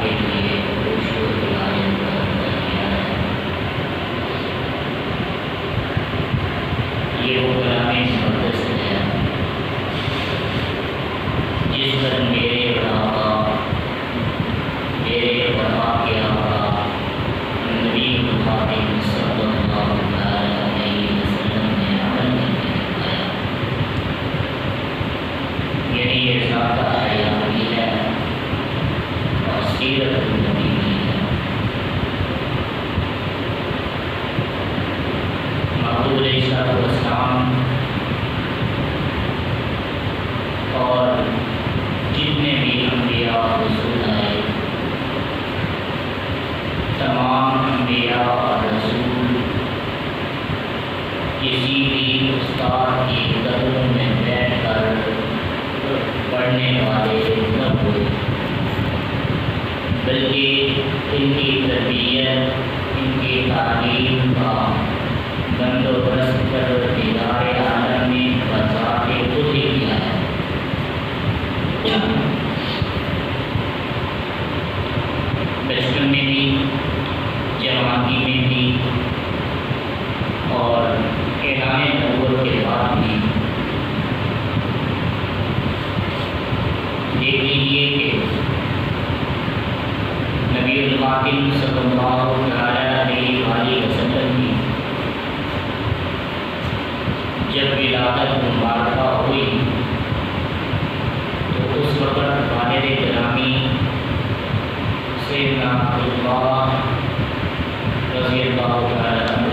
کے لیے خوشو ہدایت کا کیا ہے۔ یہ وہ کلام مقدس ہے جس پر میرے آقا، میرے وفا کے آقا نبی خاتم صلی اللہ علیہ وسلم نے عمل کرنے دکھایا، یعنی یہ ذاتہ حیاتی ہے اور سیرت النبی بھی ہے۔ محبوب علیہ السلام اور جتنے بھی انبیاء اور رسول آئے، تمام انبیاء اور رسول کسی بھی استاد کی قدموں میں بیٹھ کر پڑھنے والے نہ ہوئے، بلکہ ان کی تربیت، ان کی تعلیم کا بندوبست پروردگار عالم نے بذات خود ہی کیا ہے۔ بچپن میں بھی، جوانی میں بھی اور اعلان نبوت کے بعد بھی دیکھ لیجیے کہ نبی الخاتم صلی اللہ علیہ وآلہ وسلم کی جب ولادت مبارکہ ہوئی تو اس وقت والد گرامی سیدنا عبداللہ رضی اللہ تعالیٰ عنہ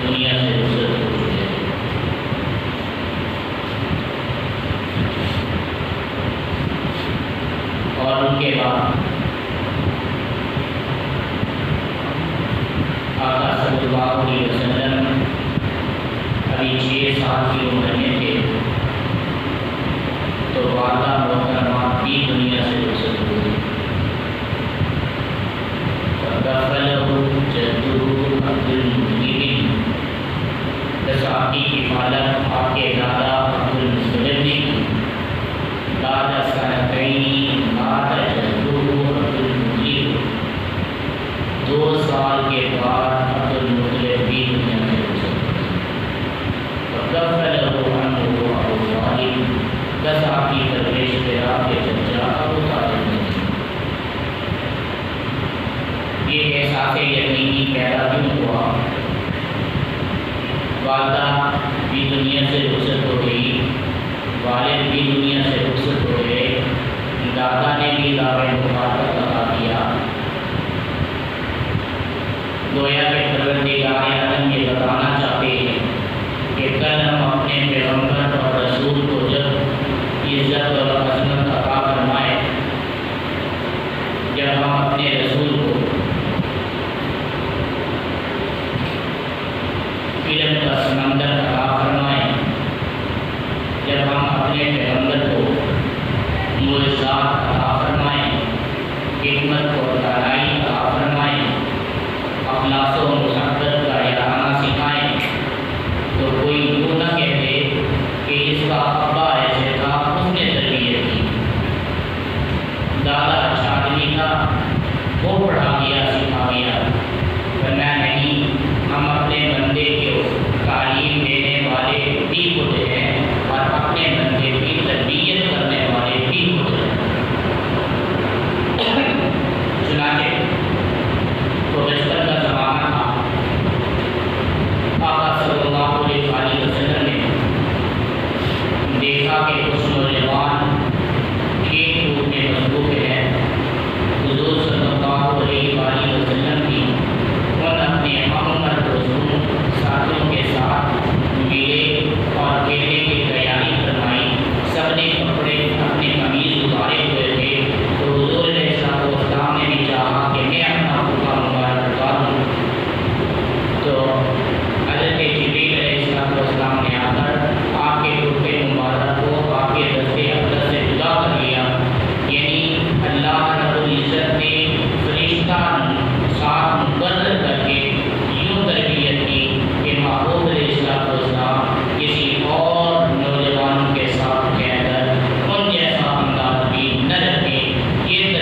دنیا سے رخصت ہو چکے تھے۔ اور ان کے بعد آقا صلی اللہ علیہ وسلم ابھی 6 سال کی عمر میں تھے تو والدہ محترمہ بھی دنیا سے رخصت ہو گئی۔ فَكَفَّلَهُ جَدُّهُ عبد المطلب، بس آپ کی حفاظت آپ کے دادا عبد المطلب نے کی۔ دادا سنتین مات جدُّهُ عبد المطلب، 2 سال کے بعد عبد المطلب بھی دنیا سے رخصت ہو گئی۔ وَكَفَّلَهُ عَمُّهُ أَبُو طالب، بس آپ کی پرورش پہ آپ کے چچا ابو طالب نے کی۔ یہ احساس یقینی پیدا کیوں ہوا؟ والدہ بھی دنیا سے رخصت ہو گئی، والد بھی دنیا سے رخصت ہو گئے، دادا نے بھی دعوی مبارکت ادا کیا۔ گویا کہ پروردگار عالم یہ بتانا چاہتے ہیں کہ کل ہم اپنے پیغمبر اور رسول کو جب عزت اور عظمت عطا فرمائے، جب ہم اپنے رسول کو علم کا سمندر عطا فرمائیں، جب ہم اپنے پیغمبر کو معجزات عطا فرمائیں، حکمت اور دانائی عطا فرمائیں، اخلاص و محبت کا احاطہ سکھائیں، تو کوئی یوں نہ کہتے کہ اس کا ابا ایسے تھا، اس نے تربیت کی، دادا اچھا آدمی تھا، وہ پڑھا گیا سکھا گیا، ورنہ نہیں، ہم اپنے بندے کو تعلیم دینے والے بھی ہوتے ہیں اور اپنے بندے کی تربیت کرنے والے بھی ہوتے ہیں۔ چنانچہ تو بچپن کا زمانہ تھا، آقا صلی اللہ علیہ وآلہ وسلم نے دیکھا کہ کچھ نوجوان کھیل کود میں مصروف ہے۔ حضور صلی اللہ علیہ وآلہ وسلم بھی ان اپنے ہم عمر دوستوں ساتھیوں کے ساتھ ملے اور کھیلنے کی تیاری فرمائی۔ سب نے کپڑے اپنے قمیض اتارے ہوئے تھے، تو حضور علیہ السلام نے بھی چاہا کہ میں اپنا کرتا مبارک اتاروں، تو حضرت جبریل علیہ السلام نے آ کر آپ کے کرتے مبارک کو آپ کے دستے اقدس سے جدا کر لیا، یعنی اللہ رب العزت نے فرشتہ ساتھ مقرر کر کے یوں تربیت کی کہ محبوب علیہ السلام کسی اور نوجوانوں کے ساتھ کہہ کر ان جیسا انداز بھی نہ رکھے۔ یہ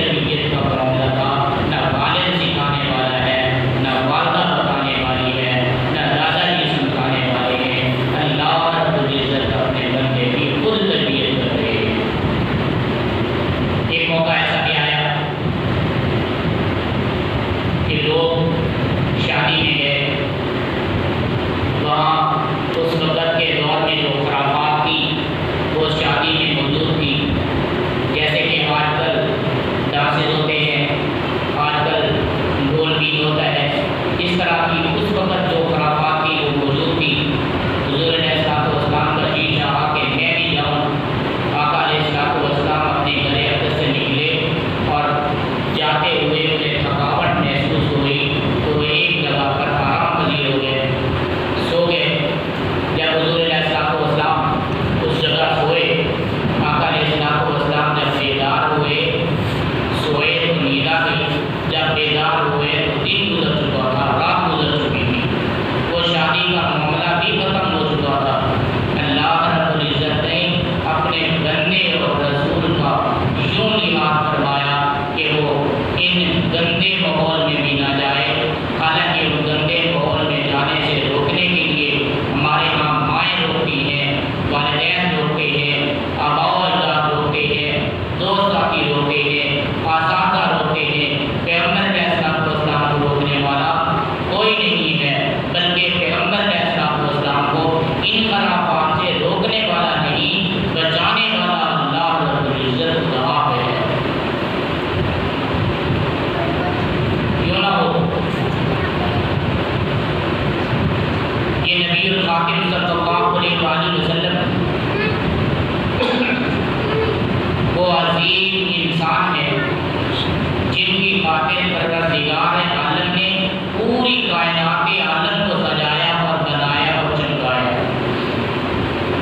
خاطر پروردگار عالم نے پوری کائنات عالم کو سجایا اور بنایا اور چمکایا۔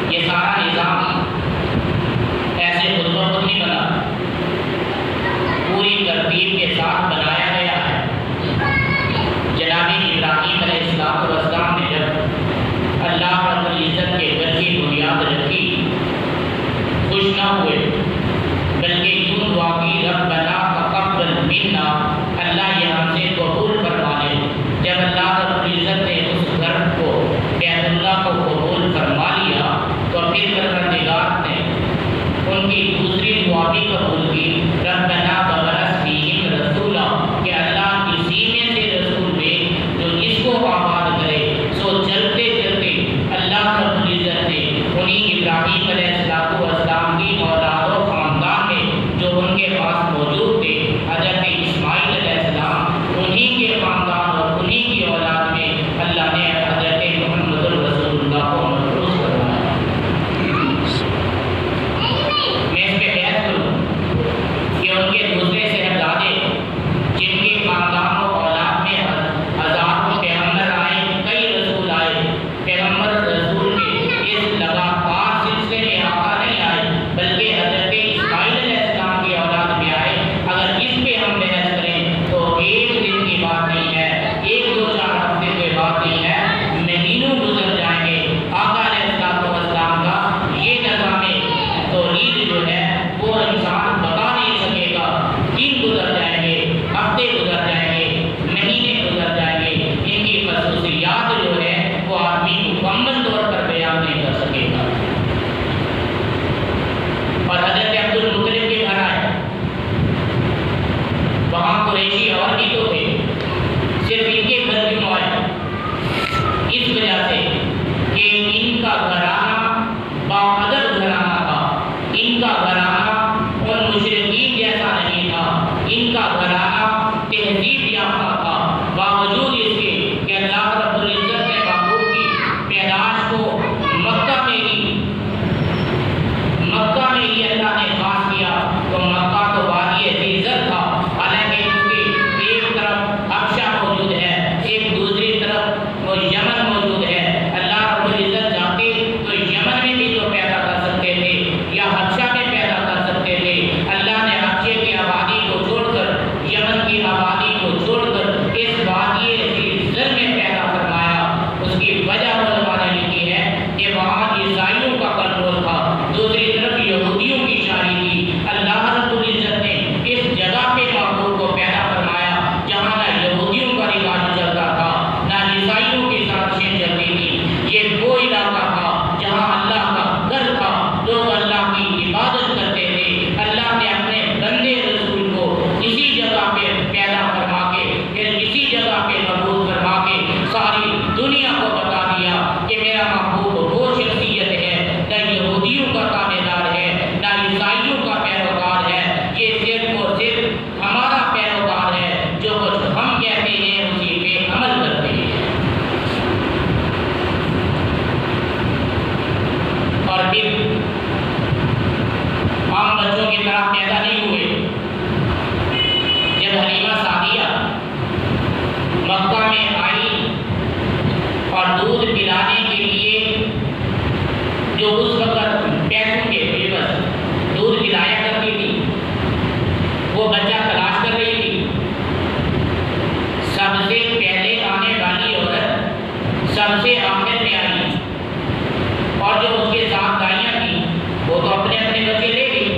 یہ سارا نظام ایسے خود بخود نہیں بنا، پوری ترتیب کے ساتھ بنایا گیا ہے۔ جناب ابراہیم علیہ السلام نے جب اللہ رب العزت کے گھر کی بنیاد رکھی، خوش نہ ہوئے بلکہ یوں دعا کی، ربنا تقبل منا، اللہ یہ ہم سے قبول فرما لے۔ جب اللہ رب العزت نے اس گھر کو بیت اللہ کو قبول فرما لیا تو پھر پروردگار نے ان کی دوسری دعا بھی قبول کی، ربنا وابعث فیہم رسولا، کہ اللہ کسی میں سے رسول بھیج جو اس کو آباد کرے۔ سو چلتے چلتے اللہ رب العزت نے انہیں ابراہیم علیہ السلام کی اولاد و خاندان میں جو ان کے پاس موجود تھے، حضرت اسماعیل علیہ السلام، انہیں کے خاندان اور انہیں کی اولاد میں اللہ نے حضرت محمد رسول اللہ کو مبعوث کروایا۔ میں اس پہ بحث کروں کہ ان کے دوسرے صاحبزادے جن کے خاندان و اولاد میں ہزاروں پیغمبر آئے، کئی رسول آئے، پیغمبر رسول کے اس لگاتار سلسلے میں آقا نہیں آئے بلکہ حضرت اسماعیل علیہ السلام کی اولاد میں آئے۔ اگر اس پہ ہم بحث کریں تو ایک دن کی بات نہیں ہے، ایک دو چار ہفتے کی بات نہیں ہے، مہینوں گزر جائیں گے۔ آقا علیہ السلام کا یہ نظام توحید جو ہے وہ انسان بتا نہیں سکے گا۔ دن گزر جائیں گے، ہفتے گزر جائیں گے، مہینے گزر جائیں گے، ان کی خصوصیات جو ہے وہ آدمی مکمل طور پر بیان نہیں کر سکے گا۔ اور حضرت عبد المطلب کے گھر آئے، وہاں قریشی اور بھی تو تھے، صرف ان کے گھر کیوں آئے؟ اس وجہ سے کہ ان کا گھرانہ باقدر گھرانہ تھا، ان کا گھرانہ ان مشرکین جیسا نہیں تھا، ان کا گھرانہ تہذیب یافتہ تھا، باوجود اس کے کہ اللہ رب العزت نے محبوب کی پیدائش کو مکہ میں ہی اللہ نے خاص کیا، تو مکہ تو وادی عزت تھا، حالانکہ اس کے ایک طرف حبشہ موجود ہے، ایک دوسری طرف وہ یمن موجود ہے۔ اللہ رب العزت چاہتے تو یمن میں بھی تو پیدا کر سکتے تھے یا حبشہ میں پیدا کر سکتے تھے۔ اللہ نے حبشے کی آبادی کو چھوڑ کر، یمن کی آبادی کو چھوڑ کر اس وادی عزت میں پیدا فرمایا۔ اس کی وجہ علماء نے لکھی ہے کہ وہاں عیسائیوں کا کنٹرول تھا، دوسری طرف یہودیوں کی شاہی تھی۔ اللہ رب العزت نے اس جگہ پہ محبوب کو پیدا فرمایا جہاں نہ یہودیوں کا رواج چلتا تھا نہ عیسائیوں کی سازشیں چلتی تھی۔ یہ وہ علاقہ تھا جہاں اللہ کا گھر تھا، لوگ اللہ کی عبادت کرتے تھے۔ اللہ نے اپنے بندے رسول کو اسی جگہ پہ پیدا فرما کے پھر اسی جگہ پہ مبعوث فرما کے ساری دنیا کو بتا دیا کہ میرا محبوب وہ شخصیت ہے، نہ یہودیوں کا تابعدار ہے نہ عیسائیوں کا پیروکار ہے، یہ صرف اور صرف ہمارا پیروکار ہے، جو کچھ ہم کہتے ہیں اسی پہ عمل کرتے ہیں۔ اور پھر عام بچوں کی طرح پیدا نہیں ہوئے۔ جب حلیمہ سعدیہ مکہ میں آئی اور دودھ پلانے کے لیے جو اس وقت پیسوں کے بےبس دودھ پلایا کرتی تھی، وہ بچہ تلاش کر رہی تھی۔ سب سے پہلے آنے والی عورت سب سے آخر میں آئی، اور جو اس کے ساتھ دائیاں تھیں وہ تو اپنے اپنے بچے لے گئی۔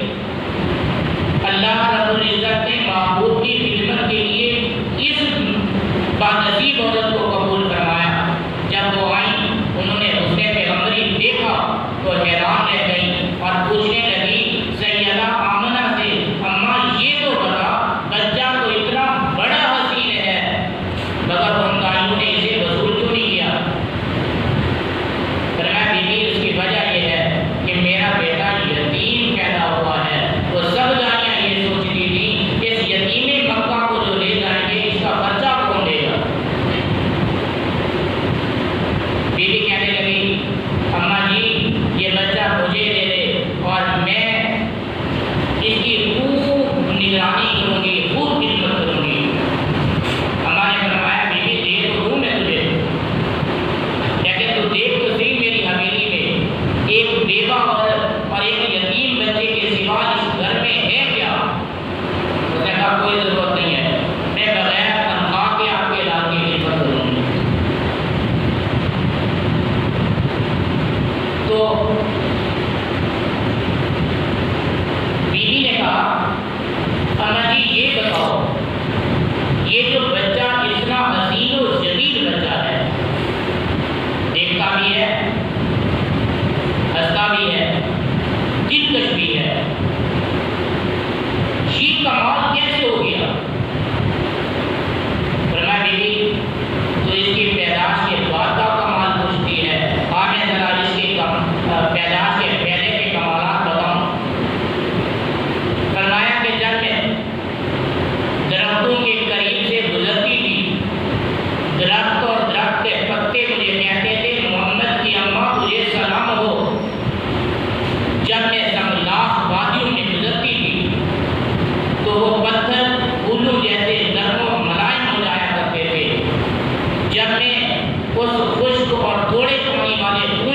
اللہ رب العزت نے محبوب کی خدمت کے لیے اس بانصیب عورت کو قبول فرمایا۔ جب وہ آئیں انہوں نے اس نے پیغمبری دیکھا تو حیران رہ گئی اور پوچھنے لگی سیدہ آمنہ سے، اماں یہ تو بتا بچہ تو اتنا بڑا حسین ہے مگر ان دائیوں نے اسے وصول کیوں نہیں کیا؟ فرمایا بیوی اس کی وجہ یہ ہے کہ میرا بیٹا یتیم پیدا ہوا ہے۔ وہ سب دائیاں یہ سوچتی تھی اس یتیم مکہ کو جو لے جائیں گے اس کا خرچہ کون دے گا؟ بیوی کہنے لگی اماں جی یہ بچہ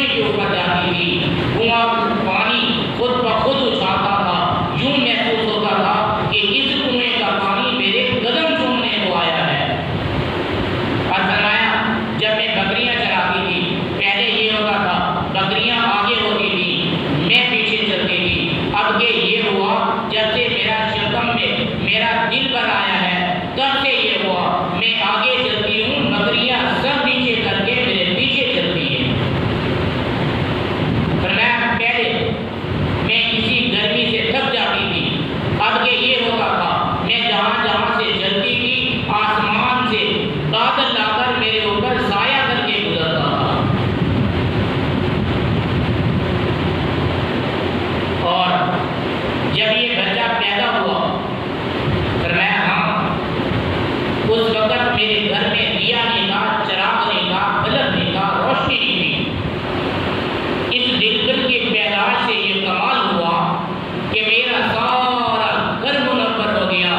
کنویں کے اوپر جاتی تھی، کنواں پانی خود بخود اچھالتا تھا، یوں محسوس ہوتا تھا کہ اس کنویں کا پانی میرے قدم چومنے کو آیا ہے۔ اور فرمایا جب میں بکریاں چراتی تھی، پہلے یہ ہوتا تھا بکریاں آگے ہوتی تھی، میں پیچھے چلتی تھی، اب یہ ہوا جب سے میرا شکم میں میرا دل بھر آیا ہے، تب سے یہ ہوا میں آگے چلتی ہوں، بکریاں سب نیچے کر کے میرے پیچھے چلتی ہیں۔ فرمایا پہلے میں کسی گرمی سے تھک جاتی تھی، اب یہ ہوتا تھا میں جہاں جہاں سے چلتی تھی آسمان سے بادل لا کر میرے اوپر سایہ کر کے گزرتا تھا۔ اور جب یہ بچہ پیدا ہوا، فرمایا ہاں، اس وقت میرے گھر میں دیا نہیں تھا، چراغ نہیں تھا، بلب نہیں تھا، روشنی نہیں تھی۔ اس دل کی پیدائش سے یہ کمال ہوا کہ میرا سارا گھر منور ہو گیا،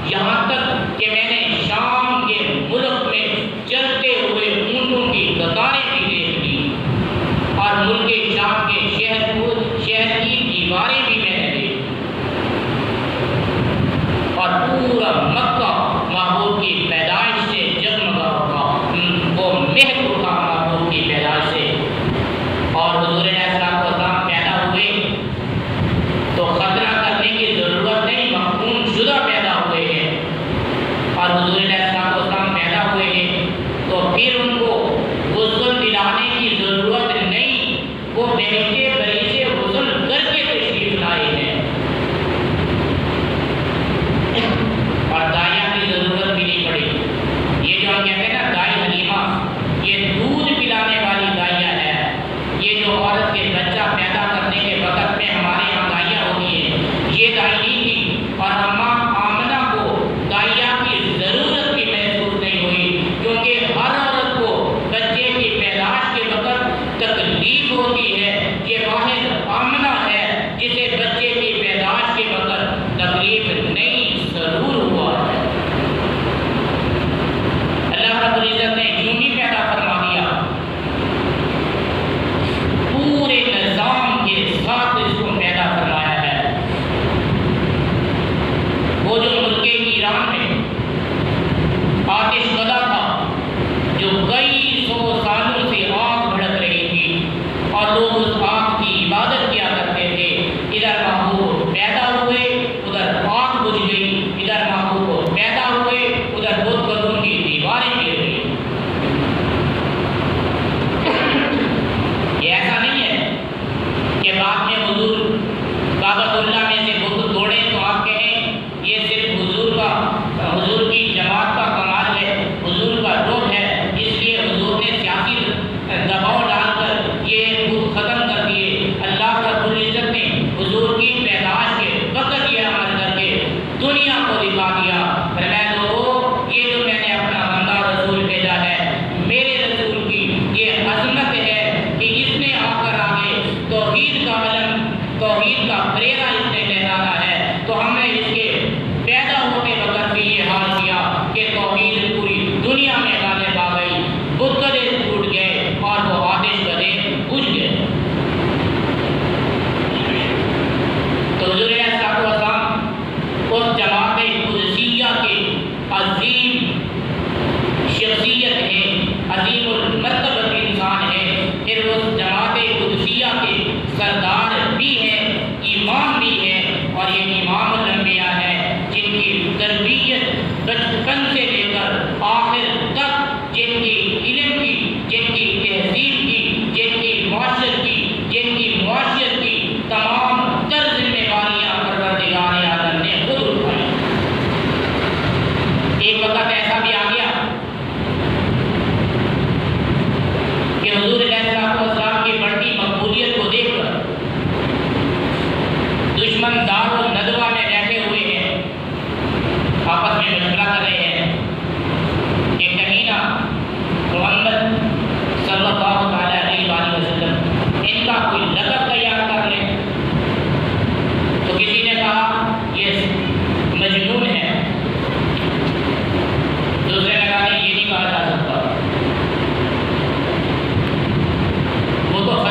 یہاں تک کہ میں نے شام کے ملک میں چلتے ہوئے اونٹوں کی قطاریں بھی دیکھ لی، اور ملک شام کے شہر کی دیواریں بھی میں نے دیکھی، اور پورا مکہ محبوب کی پیدائش سے جگمگا اٹھا، وہ مہک اٹھا محبوب کی پیدائش سے۔ اور حضور علیہ السلام پیدا ہوئے تو خطرہ کرنے کی ضرورت نہیں، مخدوم شدہ پیدا ہوئے ہیں، اور حضور علیہ السلام پیدا ہوئے ہیں تو پھر ان کو غسل دلانے کی ضرورت نہیں، وہ بہتے بری سے غسل کر کے تشریف لائے ہیں، اور دائیاں کی ضرورت بھی نہیں پڑی۔ یہ جو ہم کہتے ہیں نا دائی حلیمہ، یہ دودھ پلانے والی دائیاں ہے۔ یہ جو عورت کے بچہ پیدا کرنے کے وقت میں ہمارے یہاں دائیاں ہوتی ہیں، یہ دائی نہیں تھی، اور اماں آمنہ کو دائیاں کی ضرورت بھی محسوس نہیں ہوئی، کیونکہ ہر عورت کو بچے کی پیدائش کے وقت تکلیف ہوتی ہے۔ یہ واحد آمنہ ہے جسے بچے کی پیدائش کے وقت تکلیف نہیں ضرور ہوا ہے۔ اللہ رب العزت نے یوں ہی پیدا فرما دیا، پورے نظام کے ساتھ اس کو پیدا فرمایا ہے۔ وہ جو ملک ایران میں آتش زدہ تھا، جو کئی سو سالوں سے آگ بھڑک رہی تھی، اور لوگ اس آگ کی عبادت کیا کرتے تھے، ادھر محبوب پیدا ہوئے، ادھر آگ بجھ گئی، ادھر محبوب کو پیدا ہوئے، ادھر بت پرستوں کی دیواریں گر گئی۔ یہ ایسا نہیں ہے کہ بعد میں حضور کعبۃ اللہ میں سے بت توڑے تو آپ کہیں یہ صرف حضور کی جماعت کا کمال ہے، حضور کا روح ہے، اس لیے حضور نے سیاسی دباؤ ڈال کر یہ بت ختم کر دیے۔ اللہ رب العزت نے حضور کی پیدائش کے وقت یہ عمل کر کے دنیا کو دکھا دیا۔ فرمایا لوگوں، یہ جو میں نے اپنا بندہ رسول بھیجا ہے، میرے رسول کی یہ عظمت ہے کہ اس نے آ کر آگے توحید کا علم، توحید کا پریرا اس نے لہرانا ہے، تو ہم نے اس کے پیدا ہوتے وقت بھی یہ حال کیا کہ توحید پوری دنیا میں غالب آ گئی، بت گدے ٹوٹ گئے اور وہ آتش گدے بجھ گئے۔ تو حضور علیہ السلام اس جماعت قدسیہ کے عظیم شخصیت ہے، عظیم المرتبہ انسان ہے، پھر اس جماعت قدسیہ کے سردار بھی ہیں، امام بھی ہیں، اور یہ امام الانبیاء ہے جن کی تربیت بچپن سے لے کر آخر تک، جن کی علم کی، جن کی تہذیب کی، جن کی معاشرت کی تمام تر ذمہ داریاں پروردگار عالم نے خود اٹھائی۔ ایک وقت ایسا بھی آ گیا کہ حضور علیہ السلام کی بڑھتی مقبولیت کو دیکھ کر دشمن دار و ندوہ میں بیٹھے ہوئے ہیں، آپس میں مشورہ کر رہے ہیں کہ کہیں نہ محمد صلی اللہ علیہ وآلہ وسلم ان کا کوئی لقب تیار کر لیں۔ تو کسی نے کہا یہ مجنون ہے، دوسرے نے کہا نہیں، یہ نہیں کہا جا سکتا، وہ تو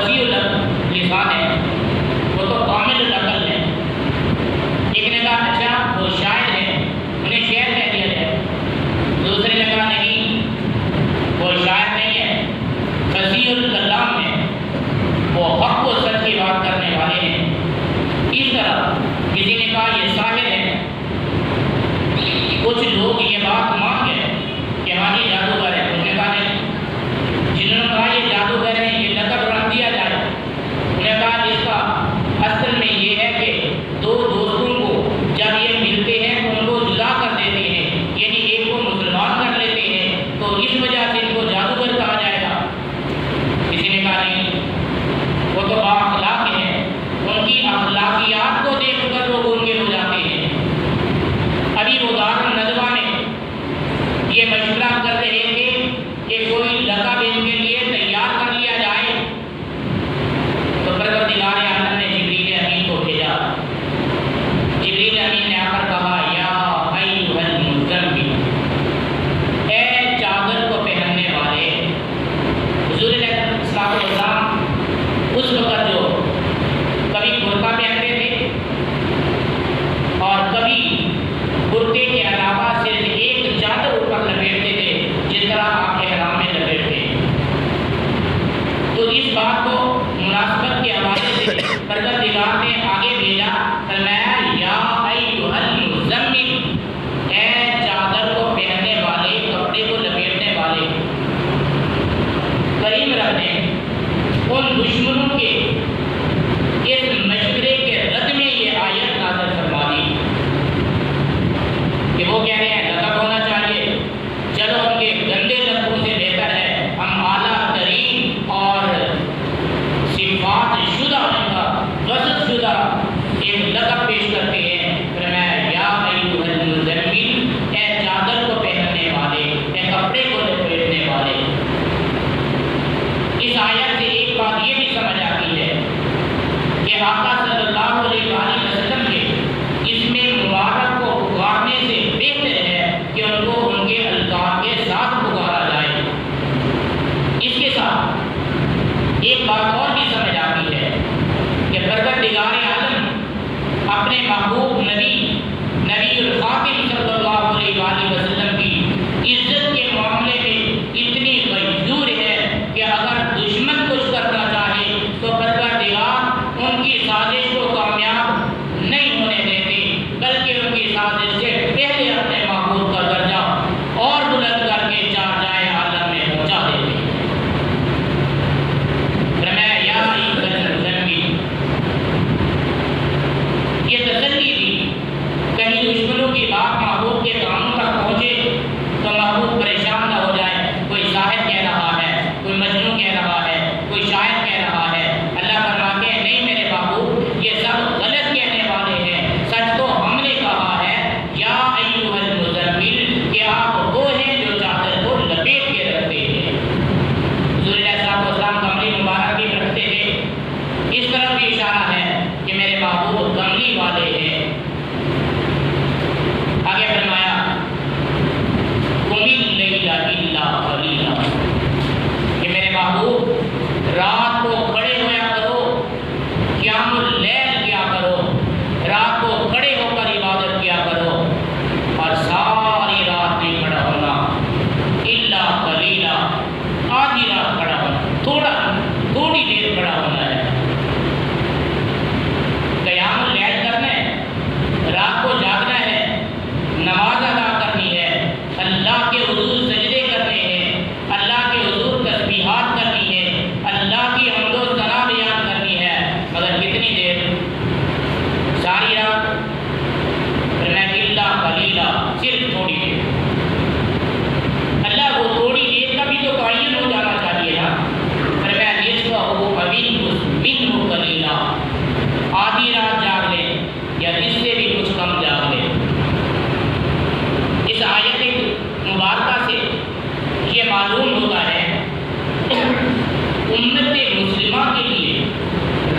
کچھ لوگ یہ بات مان گئے کہ ہاں جی جادوگر ہے. انہوں نے کہا نہیں. جنہوں نے کہا یہ جادوگر ہے یہ لقب رکھ دیا جائے. انہوں نے کہا اس کا اصل میں یہ ہے کہ دو دوستوں کو جب یہ ملتے ہیں تو ان کو جدا کر دیتے ہیں، یعنی ایک کو مسلمان کر لیتے ہیں، تو اس وجہ سے ان کو جادوگر کہا جائے گا. کسی نے کہا نہیں، وہ تو بااخلاق ہیں، ان کی اخلاقیات کو دیکھ کر لوگ ان کے ہو جاتے ہیں. ابھی وہ دار الندوہ میں یہ مشورہ کر رہے تھے کہ کوئی لقب ان کے لیے تیار کر لیا جائے. تو پروردگار عالم نے جبریل امین کو بھیجا. جبریل امین نے آ کر کہا یا ایھا المزمل، اے چادر کو پہننے والے. حضور علیہ السلام اس وقت جو کبھی کرتا پہنتے تھے اور کبھی کرتے کے علاوہ صرف ایک چادر اوپر لپیٹتے تھے، جس طرح آپ احرام میں لپیٹتے ہیں. تو اس بات کو مناسبت کے حوالے سے پروردگار نے آگے بھیجا، فرمایا یا ایھا المزمل، اے چادر کو پہننے والے، کپڑے کو لپیٹنے والے. کریم رب نے ان دشمنوں کے اس مشورے کے رد میں یہ آیت نازل فرما دی کہ وہ کہہ رہے ہیں لقب ہونا چاہیے. چلو ان کے گندے لقبوں سے بہتر ہے ہم اعلیٰ ترین اور صفات شدہ وصف شدہ ایک لقب پیش کرتے ہیں. فرمایا یا ایھا المزمل، اے چادر کو پہننے والے، اے کپڑے کو لپیٹنے والے. اس آیت سے ایک بات یہ بھی سمجھ آتی ہے کہ آقا صلی اللہ علیہ وآلہ وسلم کے اس میں مبارک کو پکارنے سے بہتر ہے کہ ان کو ان کے القاب کے ساتھ پکارا جائے. اس کے ساتھ ایک بات اور بھی سمجھ آتی ہے کہ پروردگار عالم اپنے محبوب نبی الخاتم صلی اللہ علیہ وآلہ وسلم کی عزت کے معاملے میں اتنی غیور ہے کہ اگر دشمن کچھ کرنا چاہے تو پروردگار ان کی سازش کو کامیاب نہیں ہونے دیتے، بلکہ ان کی سازش سے پہلے اپنے محبوب کا درجہ اور بلند کر کے چار جائے عالم میں پہنچا دیتے. فرمایا یا ایھا المزمل، یہ تسلی دی. کہیں دشمنوں کی بات محبوب کے کانوں تک پہنچے تو محبوب پریشان نہ ہو جائے. کوئی شاہد کہہ رہا ہے، کوئی مجنون کہہ رہا ہے، کوئی شاعر کہہ رہا ہے. اللہ فرماتے ہیں نہیں میرے محبوب، یہ سب غلط کہنے والے ہیں. سچ تو ہم نے کہا ہے یا ایھا المزمل کہ آپ وہ ہیں جو چادر کو لپیٹ کے رکھتے ہیں. حضور علیہ السلام کملی مبارک بھی رکھتے تھے. اس طرف بھی اشارہ ہے کہ میرے محبوب کملی والے ہیں. آگے فرمایا قم اللیل الا قلیلا، کہ میرے محبوب رات کو کھڑے ہویا کرو، قیام اللیل کیا کرو، رات کو کھڑے ہو کر عبادت کیا کرو، اور ساری رات نہیں کھڑا ہونا. الا قلیلا، آدھی رات کھڑا ہونا، تھوڑی دیر کھڑا ہونا ہے. قیام اللیل کرنا ہے، رات کو جاگنا ہے، نماز ادا کرنی ہے، اللہ کے حضور سجدے کرنے ہیں، اللہ کے حضور تسبیحات کرنی ہے، اللہ کی حمد و ثنا بیان کرنی ہے. مگر کتنی دیر؟ ساری رات. فرمایا الا قلیلا، صرف تھوڑی دیر. اللہ وہ تھوڑی دیر کا بھی تو تعین ہو جانا چاہیے نا. فرمایا نصفہ او انقص منہ قلیلا، آدھی رات جاگ لے یا اس سے بھی کچھ کم جاگ لے. اس آیت مبارکہ سے یہ معلوم ہوتا ہے امت مسلمہ کے لیے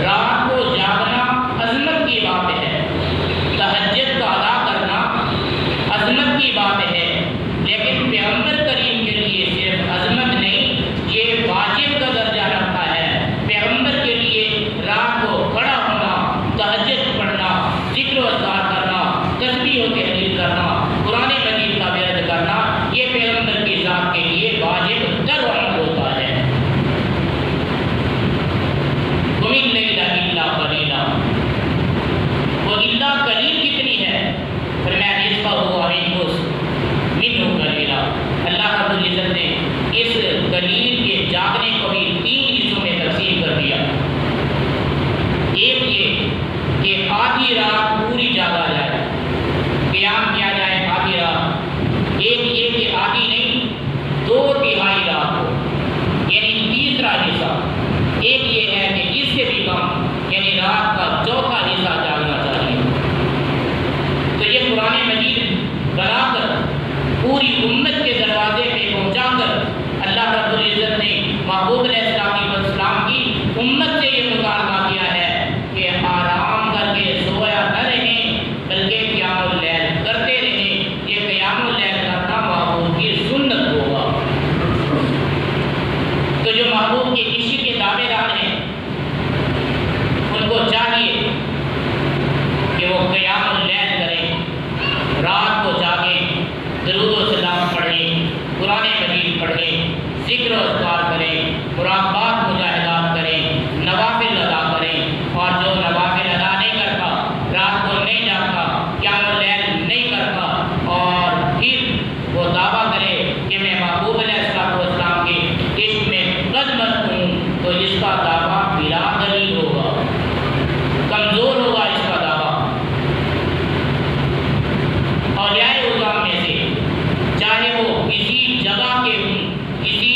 رات کو جاگنا عظمت کی بات ہے، تہجد کا ادا کرنا عظمت کی بات ہے. لیکن پیغمبر کریم کے لیے صرف عظمت نہیں، یہ واجب کا درجہ رکھتا ہے. پیغمبر کے لیے رات کو کھڑا ہونا، تہجد پڑھنا، ذکر و اذکار کرنا، تسبیح و تحلیل کرنا، قرآن مجید کا ورد کرنا، یہ پیغمبر کی ذات کے لیے واجب در عمل ہوتا ہے. قم اللیل الا قلیلا، وہ الا قلیل کتنی ہے؟ فرمایا نصفہ او انقص، آدھی رات پوری جاگا جائے، قیام کیا جائے آدھی رات، ایک آدھی نہیں 2/3 رات ہو، یعنی تیسرا حصہ۔ ایک یہ ہے کہ اس سے بھی کم، یعنی رات کا چوتھا حصہ جاگنا چاہیے۔ تو یہ قرآن مجید بنا کر پوری امت کے دروازے پہ پہنچا کر اللہ رب العزت نے محبوب علیہ السلام کی امت سے یہ مطالبہ کیا ہے کہ آرام کر کے سویا نہ رہیں، بلکہ قیام اللیل کرتے رہیں۔ یہ قیام اللیل کرنا محبوب کی سنت ہوگا۔ تو جو محبوب کے عشق کے دعوے دار ہیں ان کو چاہیے کہ وہ قیام اللیل کریں، رات کو جاگیں، درود و سلام پڑھیں، قرآن مجید پڑھیں، ذکر و اذکار کریں، مراقبات مجاہدات کریں، نوافل ادا کریں، اور جو نوافل ادا نہیں کرتا، رات کو نہیں جاگتا، قیام اللیل نہیں کرتا، اور پھر وہ دعویٰ کرے کہ میں محبوب علیہ السلام کے عشق میں قد مست ہوں، تو اس کا دعویٰ بلا دلیل ہوگا، کمزور ہوگا اس کا دعویٰ۔ اولیاء اعظم میں سے چاہے وہ کسی جگہ کے ہوں، کسی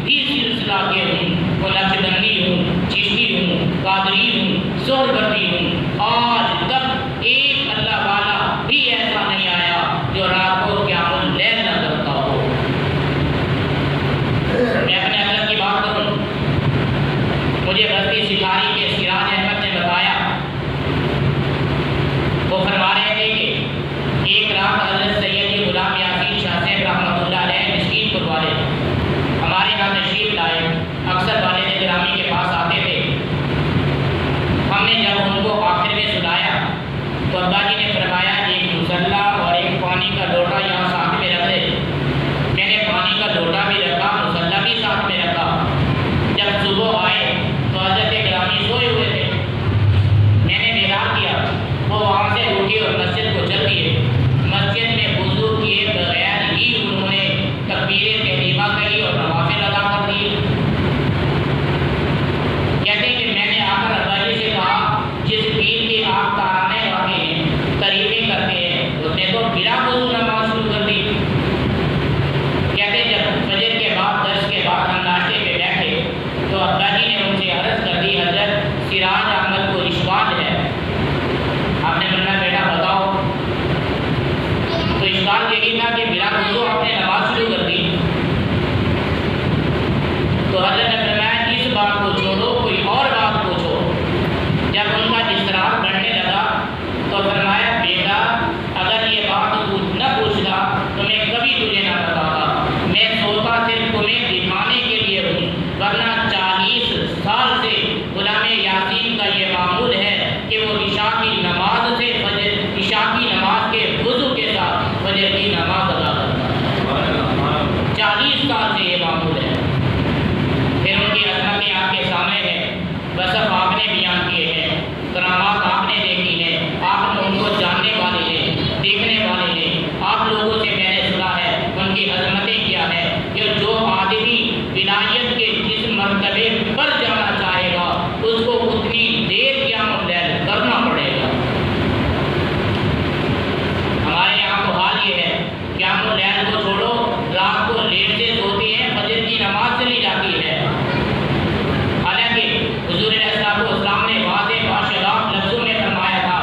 بھی سلسلہ کے ہوں، وہ نقشبندی ہوں، چشتی ہوں، قادری ہوں، سہروردی ہوں، آج تک ایک اللہ والا بھی ایسا نہیں آیا جو رات کو قیام اللیل نہ کرتا ہو۔ میں اپنے حضرت کی بات کروں، مجھے بستی سکھاری کے سراج احمد نے بتایا، وہ فرما رہے تھے کہ ایک رات حضرت سید غلام یاسین شاہ صاحب رحمۃ اللہ علیہ مسکین پور والے ہمارے یہاں تشریف لائے، اکثر والد گرامی کے پاس آتے تھے۔ ہم نے جب ان کو آخر میں سنایا تو ابا جی نے فرمایا ایک مسلح اور ایک پانی کا لوٹا یہاں ساتھ میں رکھ دے۔ میں نے پانی کا لوٹا بھی رکھا، مسلح بھی ساتھ میں رکھا۔ جب صبح آئے تو حضرت گرامی سوئے ہوئے تھے، میں نے بیدار کیا، وہ وہاں سے اٹھے اور مسجد کو چل دیے۔ مسجد میں وضو کیے بغیر ہی انہوں نے تکبیر تحریمہ کہی اور نوافل ادا کر دیے۔ کہتے ہیں کہ میں نے آ کر ابا جی سے کہا جس پیر کے آپ ترانے واقع ہیں، تعریفیں کرتے ہیں، اس نے تو بلا وضو نماز شروع کر دی۔ کہتے ہیں جب فجر کے بعد درس کے بعد ہم ناشتے پہ بیٹھے تو ابا جی نے ان سے عرض کر دی حضرت سراج احمد کو اشکال ہے۔ آپ نے فرمایا بیٹا بتاؤ، تو اشکال یہی تھا کہ بلا وضو آپ نے نماز شروع کر دی۔ تو حضرت نے فرمایا اس بات کو چھوڑو، کوئی اور بات پوچھو۔ جب ان کا اصرار بڑھنے لگا تو فرمایا بیٹا اگر یہ بات نہ پوچھتا تو میں کبھی تجھے نہ بتاتا، میں سوتا صرف تمہیں دکھانے کے لیے ہوں، ورنہ 40 سال سے غلام یاسین کا یہ معمول ہے کہ وہ عشاء کی نماز سے عشاء کی نماز کے وضو کے ساتھ فجر کی نماز ادا کرتا ہے۔ 40 سال سے یہ معمول ہے۔ پھر ان کی عظمتیں آپ کے سامنے ہیں، وصف آپ نے بیان کیے ہیں، کرامات آپ نے دیکھی ہیں، آپ ان کو جاننے والے ہیں، دیکھنے والے ہیں۔ آپ لوگوں سے میں نے سنا ہے ان کی عظمتیں کیا ہے کہ جو آدمی ولایت کے جس مرتبے پر جانا چاہے گا اس کو اتنی دیر قیام اللیل کرنا پڑے گا۔ ہمارے یہاں تو حال یہ ہے، قیام اللیل کو چھوڑو، رات کو لیٹ سے سوتے ہیں، فجر کی نماز چلی جاتی ہے۔ حالانکہ حضور علیہ السلام نے واضح باشگاف لفظوں میں فرمایا تھا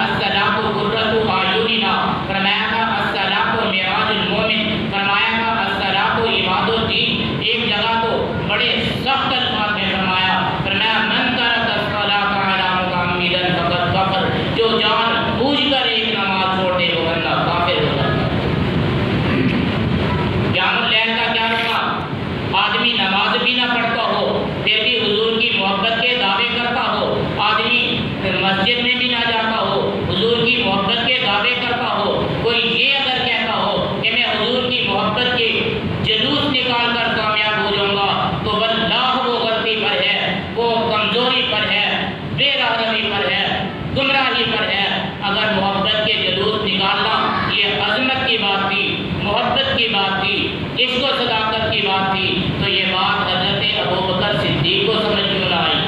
الصلاۃ قرۃ اعیننا، فرمایا تھا الصلاۃ معراج المومن، فرمایا تھا الصلاۃ عماد الدین۔ ایک جگہ تو بڑے سخت الفاظ میں فرمایا من ترک الصلاۃ علی متعمدا فقد کفر، جو جان بوجھ کر ایک نماز چھوڑ دے وہ بندہ کافر ہو جاتا ہے۔ قیام اللیل کا کیا رکھا؟ آدمی نماز بھی نہ پڑھتا ہو پھر بھی حضور کی محبت کے دعوے کرتا ہو، آدمی مسجد میں بھی نہ جاتا ہو حضور کی محبت کے دعوے کرتا ہو، کوئی یہ اگر کہتا ہو کہ میں حضور کی محبت کے جلوس نکال کر کامیاب ہو جاؤں گا تو واللہ وہ غلطی پر ہے، وہ کمزوری پر ہے، بے راہی پر ہے، گمراہی پر ہے۔ اگر محبت کے جلوس نکالنا یہ عظمت کی بات تھی، محبت کی بات تھی، عشق و صداقت کی بات تھی، تو یہ بات حضرت ابوبکر صدیق کو سمجھ کیوں نہ آئی؟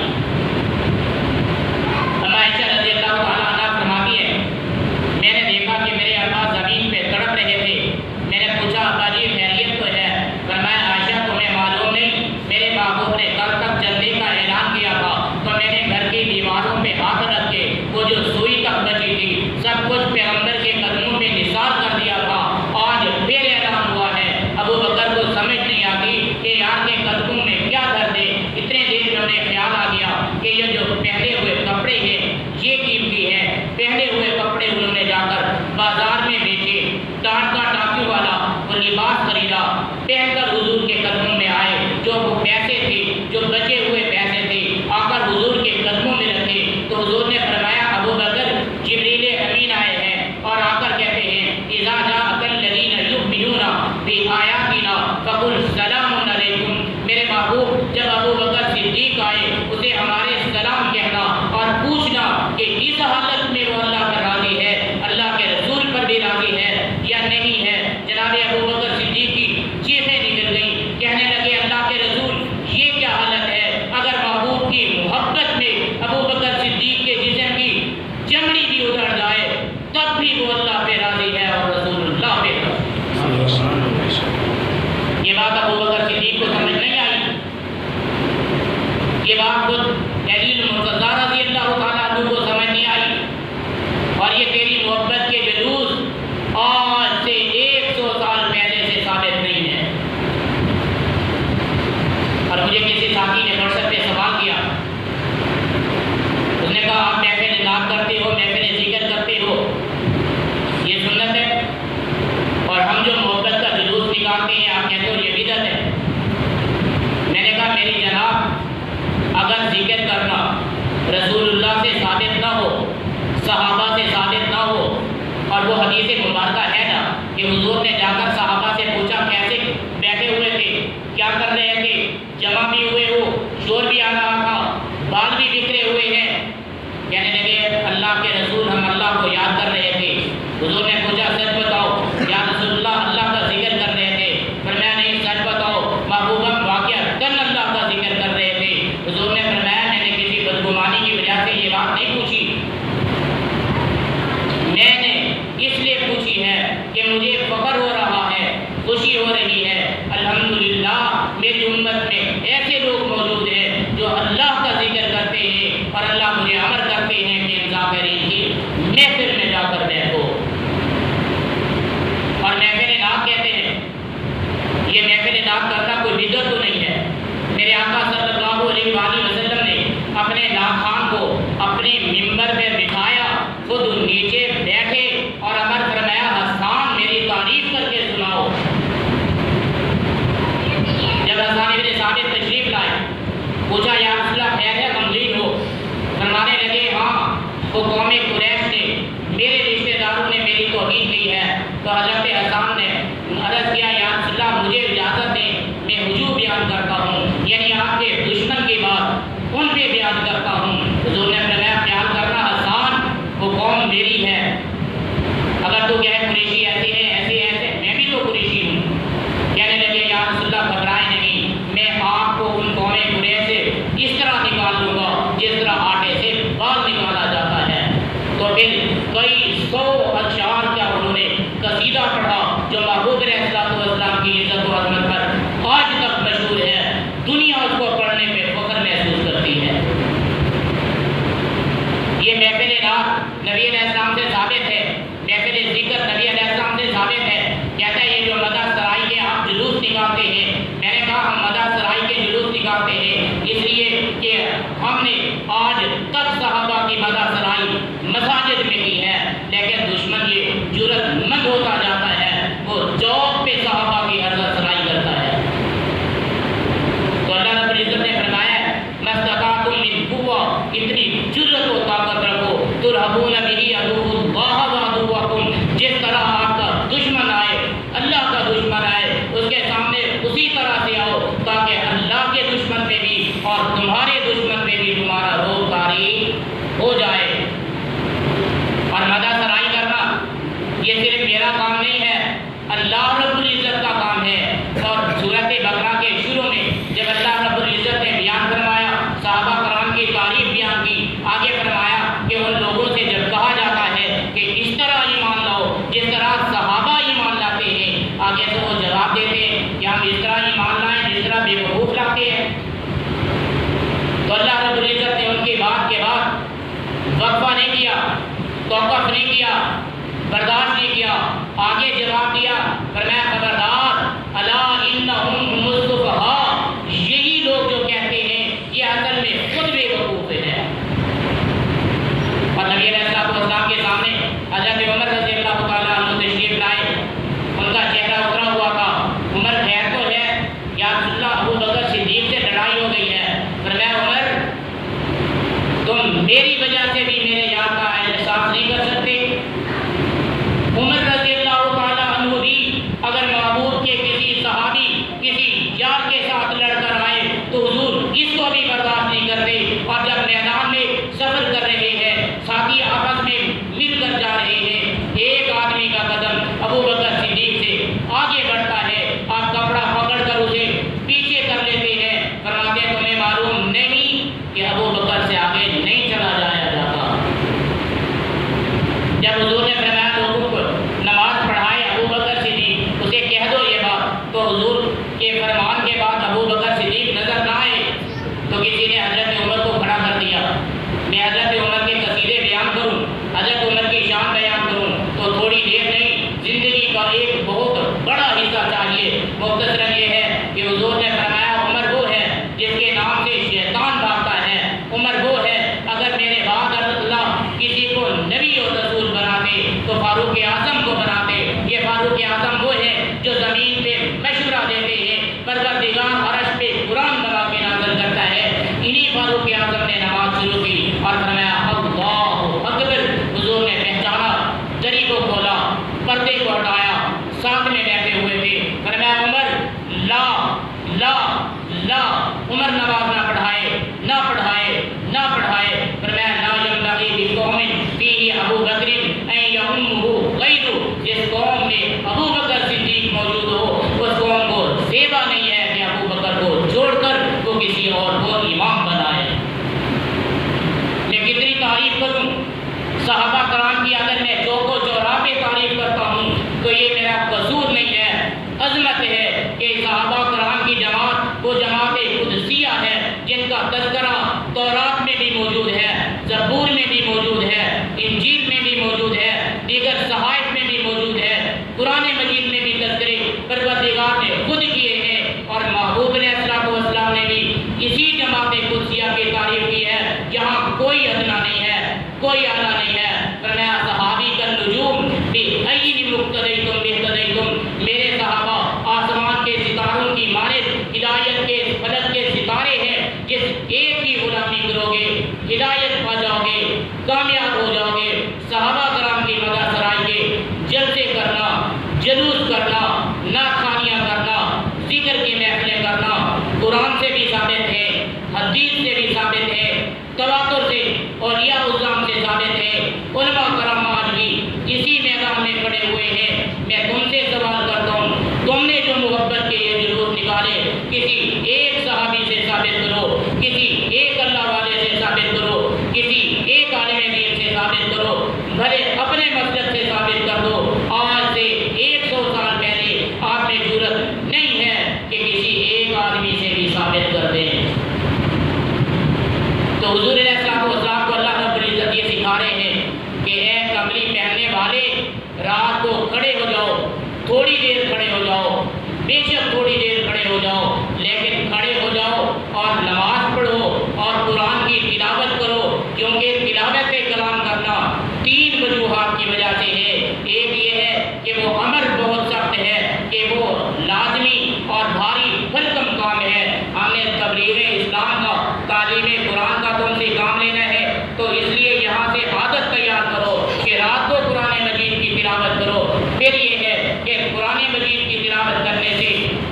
عائشہ رضی اللہ تعالیٰ عنہ اور جو سوئی تک بچی تھی سب کچھ پیغمبر کے قدموں میں نثار کر دیا تھا. آج پھر اعلان ہوا ہے. ابو بکر کو سمجھ نہیں آتی کہ یار کے قدموں میں کیا دھر دے. اتنے دیر میں انہیں خیال آ گیا کہ یہ جو پہنے ہوئے کپڑے ہیں یہ قیمتی ہے. پہنے ہوئے کپڑے انہوں نے جا کر بازار میں بیچے. ٹانکا ٹانکیوں والا وہ لباس خریدا, پہن کر حضور کے قدموں میں آئے. جو وہ پیسے تھے, جو بچے ہوئے پیسے تھے, آ کر حضور کے قدموں میں رکھے. تو حضور نے فرمایا ابو بکر جبریل امین آئے ہیں اور آ کر کہتے ہیں اذا جاءک الذین یؤمنون بآیاتنا فقل سلام علیکم. میرے محبوب جب ابو بکر صدیق آئے اسے ہمارے سلام کہنا اور پوچھنا کہ اس حالت میں وہ اللہ پر راضی ہے, اللہ کے رسول پر بھی راضی ہے یا نہیں ہے. جناب ابو بکر صدیق کی چیخیں نکل گئیں, کہنے لگے اللہ کے رسول یہ کیا حالت ہے. اگر محبوب کی محبت میں ابو بکر صدیق کے جسم کی چمڑی بھی اتر جائے تب بھی وہ اللہ پہ راضی ہے اور رسول اللہ پہ راضی. یہ بات ابو بکر صدیق کو سمجھ نہیں آئی. یہ بات خود علی المرتضیٰ رضی اللہ تعالیٰ عنہ کو سمجھ نہیں آئی. اور یہ تیری محبت کے جلوس آج سے 100 سال پہلے سے ثابت نہیں ہے. اور مجھے کسی ساتھی نے WhatsApp پہ سوال کیا. اس نے کہا آپ محفل نعت کرتے ہو, محفل ذکر کرتے ہو, یہ سنت ہے, اور ہم جو محبت کا جلوس نکالتے ہیں آپ کہتے ہو یہ بدعت ہے. میں نے کہا میری جناب اگر ذکر کرنا رسول اللہ سے ثابت نہ ہو, صحابہ سے ثابت نہ ہو, اور وہ حدیث مبارکہ ہے نا کہ حضور نے جا کر صحابہ سے پوچھا کیسے بیٹھے ہوئے تھے, کیا کر رہے تھے, جمع بھی ہوئے ہو, شور بھی آ رہا تھا, بال بھی بکھرے ہوئے ہیں. کہنے لگے اللہ کے رسول ہم اللہ کو یاد کر رہے تھے. حضور نے پوچھا سچ بتاؤ یا رسول اللہ اللہ کا ذکر کر رہے تھے. فرمایا نہیں سچ بتاؤ محبوب ہم واقعتاً اللہ کا ذکر کر رہے تھے. حضور نے فرمایا میں نے کسی بدگمانی کی وجہ سے یہ بات نہیں پوچھی, میں نے اس لیے پوچھی ہے کہ مجھے فخر ہو رہا ہے, خوشی ہو رہی ہے. الحمدللہ میری امت میں ایسے لوگ موجود ہیں جو اللہ کا ذکر کرتے ہیں اور اللہ مجھے امر کرتے ہیں کہ ذاکرین کی محفل میں جا کر بیٹھو. اور محفل نعت کہتے ہیں, یہ محفل نعت کرنا کوئی بدعت تو نہیں ہے. میرے آقا صلی اللہ علیہ وآلہ وسلم نے اپنے نعت خوان کو اپنے ممبر پہ بٹھایا, خود نیچے بیٹھے اور امر فرمایا حسان میری تعریف کر کے سناؤ. جب حسان ابن ثابت تشریف لائے پوچھا یا رسول اللہ خیر ہے غمگین ہو. فرمانے لگے ہاں وہ قوم قریش نے میرے رشتہ داروں نے میری توہین کی ہے. تو حضرت حسان نے عرض کیا یا رسول اللہ مجھے اجازت دیں میں حجو بیان کرتا ہوں, یعنی آپ کے دشمن کی بات ان پہ بیان کرتا ہوں. حضور نے فرمایا خیال کرنا حسان وہ قوم میری ہے. اگر تو کہے قریشی ایسے ہیں ایسے ایسے, میں بھی تو قریشی ہوں. کہنے لگے یا رسول اللہ گھبرائے نہیں, میں آپ کو ان قوم قریش سے اس طرح نکال دوں گا جس طرح آٹے سے بال نکالا جاتا ہے. تو پھر کئی 100 اشعار کا انہوں نے قصیدہ پڑھا جو محبوب علیہ السلام کی عزت و عظمت پر آج تک مشہور ہے. دنیا اس کو پڑھنے پہ فخر محسوس کرتی ہے. یہ محفل نعت نبی علیہ السلام سے ثابت ہے, محفل ذکر نبی علیہ السلام سے ثابت ہے. کہتا ہے یہ جو مدح سرائی کے آپ جلوس نکالتے ہیں, میں نے کہا ہم مدح سرائی کے جلوس نکالتے ہیں اس لیے کہ ہم نے آج تک صحابہ کی مدح سرائی مساجد میں کی ہے, لیکن دشمن یہ جرأت مند ہوتا جاتا ہے, وہ چوک پہ صحابہ کی عرض سرائی کرتا ہے. تو اللہ رب العزت نے فرمایا مستطاعتم من قوہ, اتنی جرأت و طاقت رکھو, ترہبون بہ عدو اللہ و عدوکم, جس طرح آپ کا دشمن آئے اللہ کا دشمن آئے اس کے سامنے اسی طرح سے آؤ تاکہ اللہ کے دشمن پہ بھی اور تمہارے دشمن پہ بھی تمہارا روب طاری ہو جائے. اور مدح سرائی کرنا یہ صرف میرا کام نہیں ہے, اللہ رب العزت کا کام ہے. اور سورۃ بقرہ کے شروع میں جب اللہ رب العزت نے بیان فرمایا صحابہ کرام کی تعریف بیان کی, آگے فرمایا کہ ان لوگوں سے جب کہا جاتا ہے کہ اس طرح ایمان لاؤ جس طرح صحابہ ایمان لاتے ہیں, آگے سے وہ جواب دیتے ہیں کہ ہم اس طرح ایمان لائیں جس طرح بے وقوف لاتے ہیں. تو اللہ رب العزت نے ان کی بات کے بعد وقفہ نہیں کیا, توقف نہیں کیا، برداشت نہیں کیا، آگے جواب دیا، فرمایا خبردار الا انہم هم السفہاء، یہی لوگ جو کہتے ہیں یہ اصل میں خود بے وقوف ہے۔ اور نبی علیہ السلام کے سامنے حضرت عمر رضی اللہ تعالیٰ عنہ تشریف لائے، ان کا چہرہ اترا ہوا تھا، عمر خیر تو ہے یا رسول اللہ، ابو بکر صدیق سے لڑائی ہو گئی ہے۔ فرمایا عمر تم میری وجہ سے بھی میرے یار کا احساس نہیں کر سکتے؟ عمر رضی اللہ تعالیٰ عنہ بھی اگر محبوب کے کسی صحابی کسی یار کے ساتھ لڑ کر آئے تو حضور اس کو بھی برداشت نہیں کرتے، اور جب میدان میں سفر کر رہے ہیں، ساتھی آپس میں مل کر جا رہے ہیں، ایک آدمی کا قدم ابو بکر صدیق سے آگے بڑھتا ہے، آپ کپڑا پکڑ کر اسے پیچھے کر لیتے ہیں، فرماتے ہیں تمہیں معلوم نہیں کہ ابو بکر سے آگے نہیں چلا جایا جاتا۔ جب حضور نے فرمایا لوگوں کو نماز پڑھائے ابو بکر صدیق، اسے کہہ دو یہ بات، تو حضور کے فرمان کے بعد ابو بکر صدیق نظر نہ آئے تو کسی نے حضرت عمر کو کھڑا کر دیا۔ میں حضرت عمر کے قصیدے بیان کروں، حضرت عمر کی شان بیان کروں تو تھوڑی دیر نہیں، زندگی کا ایک بہت بڑا حصہ چاہیے۔ مختصراً یہ ہے کہ حضور نے فرمایا عمر وہ ہے جس کے نام سے شیطان بھاگتا ہے، عمر وہ ہے اگر میرے بعد اللہ کسی کو نبی اور رسول بناتے تو فاروق اعظم کو بناتے۔ یہ فاروق اعظم وہ ہے جو زمین پہ مشورہ دیتے ہیں، پروردگار عرش پہ قرآن بنا کے نازل کرتا ہے۔ انہی فاروق اعظم نے نماز شروع کی اور فرمایا اللہ اکبر، حضور نے پہچانا، دری کو کھولا، پردے کو ہٹایا، ساتھ میں بیٹھے ہوئے تھے، فرمایا عمر لا لا لا، عمر نماز نہ پڑھائے نہ پڑھائے نہ پڑھائے، فرمایا لا ينبغي لقوم فيه ابو بکر ان يؤمه غیرہ، جس قوم میں ابو بکر صدیق موجود ہو اس قوم کو زیبا نہیں ہے کہ ابو بکر کو چھوڑ کر وہ کسی اور کو امام بنائے۔ میں کتنی تعریف کروں صحابہ کرام کی، اگر میں چوکو چوراہے پہ تعریف کرتا ہوں تو یہ میرا قصور نہیں ہے، عظمت ہے کہ صحابہ کرام کی جماعت وہ جماعت قدسیہ ہے جن کا تذکرہ تورات میں بھی موجود ہے، زبور میں بھی موجود ہے، انجیل میں بھی موجود ہے، دیگر صحائف میں بھی موجود ہے، قرآن مجید میں بھی تذکرے پروردگار نے خود کیے ہیں، اور محبوب علیہ السلام نے بھی اسی جماعت قدسیہ کی تعریف کی ہے جہاں کوئی ادنا نہیں ہے، کوئی اعلیٰ نہیں ہے۔ فرمایا صحابی کا نجوم بِأَيِّ مُقْتَدَيْتُمْ بِاهْتَدَيْتُمْ، میرے صحابہ آسمان کے ستاروں کی مانند ہدایت کے فلک کے ستارے ہیں، جس ایک کی غلامی کرو گے ہدایت پا جاؤ گے، کامیاب ہو جاؤ گے۔ صحابہ کرام کی مدح سرائی کے جلسے کرنا، جلوس کرنا، نعت خوانیاں کرنا، ذکر کی محفلیں کرنا قرآن سے بھی ثابت ہے، حدیث سے بھی ثابت ہے، تواتر سے اولیاء الزام سے ثابت ہے۔ علماء کرام آج بھی اسی میدان میں کھڑے ہوئے ہیں۔ میں تم سے سوال کرتا ہوں، تم نے جو محبت کے یہ جلوس نکالے کسی ایک صحابی سے ثابت کرو، کسی ایک اللہ والے سے ثابت کرو، کسی ایک عالم دین سے ثابت کرو، بھلے اپنے مسلک سے ثابت کر دو۔ آج سے 100 سال پہلے آپ میں جرأت نہیں ہے کہ کسی ایک آدمی سے بھی ثابت کر دیں۔ تو حضور علیہ السلام کو اللہ رب العزت یہ سکھا رہے ہیں کہ اے کمری پہننے والے، رات کو کھڑے ہو جاؤ، تھوڑی دیر کھڑے ہو جاؤ، بے شک تھوڑی دیر کھڑے ہو جاؤ، لیکن کھڑے ہو جاؤ اور نماز پڑھو اور قرآن کی تلاوت کرو، کیونکہ تلاوت کلام کرنا 3 وجوہات کی وجہ سے ہے۔ ایک یہ ہے کہ وہ امر بہت سخت ہے، کہ وہ لازمی اور بھاری بھرکم کام ہے۔ ہم نے تبلیغ اسلام کا، تعلیم قرآن کا تم سے کام لینا ہے، تو اس لیے یہاں سے عادت تیار کرو کہ رات کو قرآن مجید کی تلاوت کرو۔ پھر یہ ہے کہ قرآن مجید کی تلاوت کرنے سے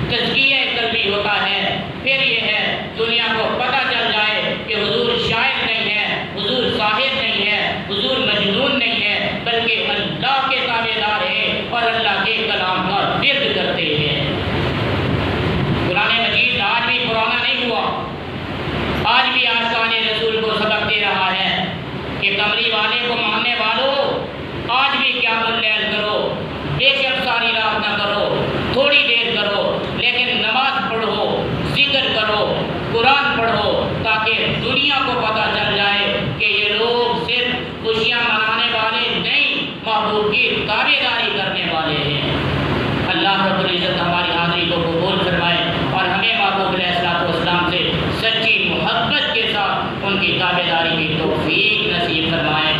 تزکیہ قلبی ہوتا ہے۔ پھر یہ ہے دنیا کو پتہ چل جائے کہ حضور شاعر نہیں ہے، حضور ساحر نہیں ہے، حضور مجنون نہیں ہے، بلکہ اللہ کے تابع دار ہیں اور اللہ کے کلام کا ورد کرتے ہیں۔ قرآن مجید آج بھی پرانا نہیں ہوا، آج بھی آشقان رسول کو سبق دے رہا ہے کہ کمری والے کو ماننے والوں آج بھی قیام اللیل کرو، بے شک ساری رات نہ کرو، تھوڑی دیر کرو، لیکن نماز پڑھو، ذکر کرو، قرآن پڑھو، تاکہ دنیا کو پتہ چل جائے کہ یہ لوگ صرف خوشیاں منا چلانے والے نہیں، محبوب کی تابعداری کرنے والے ہیں۔ اللہ رب العزت ہماری حاضری کو قبول فرمائے اور ہمیں محبوب علیہ السلام سے سچی محبت کے ساتھ ان کی تابعداری کی توفیق نصیب فرمائے۔